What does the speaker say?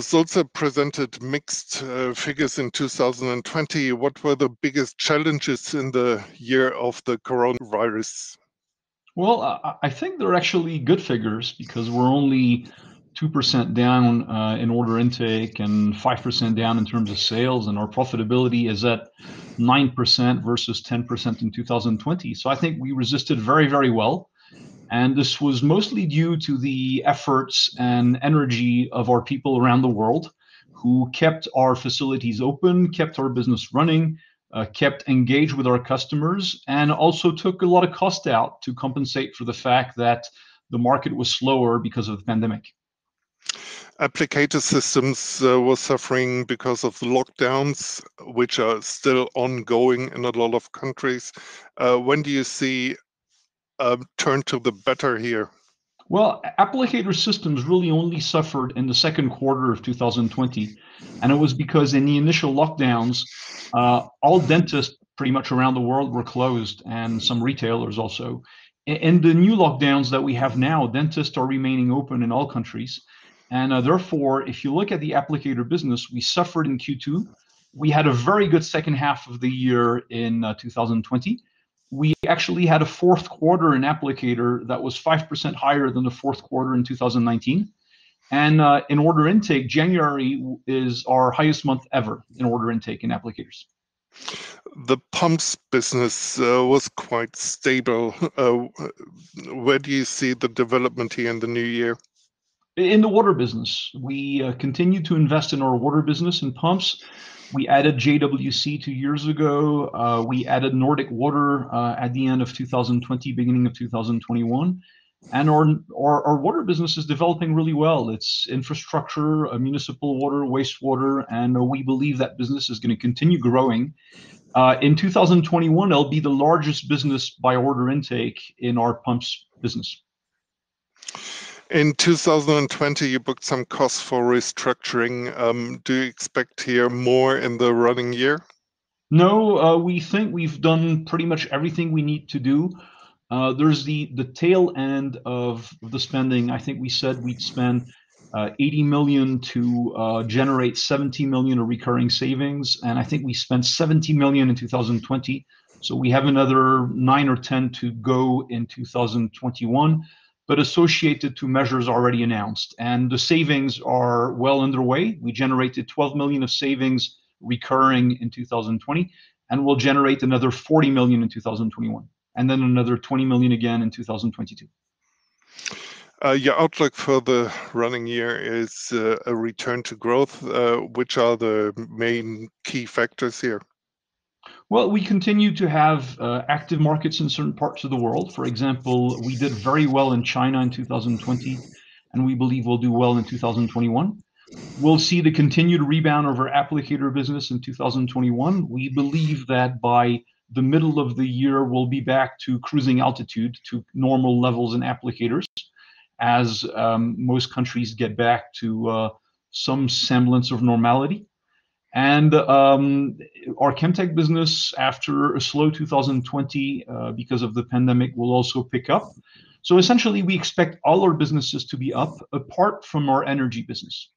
Sulzer presented mixed figures in 2020. What were the biggest challenges in the year of the coronavirus? Well, I think they're actually good figures because we're only 2% down in order intake and 5% down in terms of sales, and our profitability is at 9% versus 10% in 2020. So I think we resisted very, very well. And this was mostly due to the efforts and energy of our people around the world who kept our facilities open, kept our business running, kept engaged with our customers, and also took a lot of cost out to compensate for the fact that the market was slower because of the pandemic. Applicator systems was suffering because of the lockdowns, which are still ongoing in a lot of countries. When do you see a turn to the better here? Well, applicator systems really only suffered in the second quarter of 2020, and it was because in the initial lockdowns, all dentists pretty much around the world were closed, and some retailers also. In the new lockdowns that we have now, dentists are remaining open in all countries, and therefore, if you look at the applicator business, we suffered in Q2. We had a very good second half of the year in 2020. We actually had a fourth quarter in applicator that was 5% higher than the fourth quarter in 2019. And in order intake, January is our highest month ever in order intake in applicators. The pumps business was quite stable. Where do you see the development here in the new year? In the water business, we continue to invest in our water business and pumps. We added JWC 2 years ago. We added Nordic Water at the end of 2020, beginning of 2021. And our water business is developing really well. It's infrastructure, municipal water, wastewater, and we believe that business is going to continue growing. In 2021, it'll be the largest business by order intake in our pumps business. In 2020, you booked some costs for restructuring. Do you expect here more in the running year? No, we think we've done pretty much everything we need to do. There's the tail end of the spending. I think we said we'd spend 80 million to generate 70 million of recurring savings, and I think we spent 70 million in 2020. So we have another 9 or 10 to go in 2021. But associated to measures already announced. And the savings are well underway. We generated 12 million of savings recurring in 2020, and we'll generate another 40 million in 2021, and then another 20 million again in 2022. Your outlook for the running year is a return to growth. Which are the main key factors here? Well, we continue to have active markets in certain parts of the world. For example, we did very well in China in 2020, and we believe we'll do well in 2021. We'll see the continued rebound of our applicator business in 2021. We believe that by the middle of the year, we'll be back to cruising altitude, to normal levels in applicators, as most countries get back to some semblance of normality. And our Chemtech business, after a slow 2020 because of the pandemic, will also pick up. So essentially, we expect all our businesses to be up, apart from our energy business.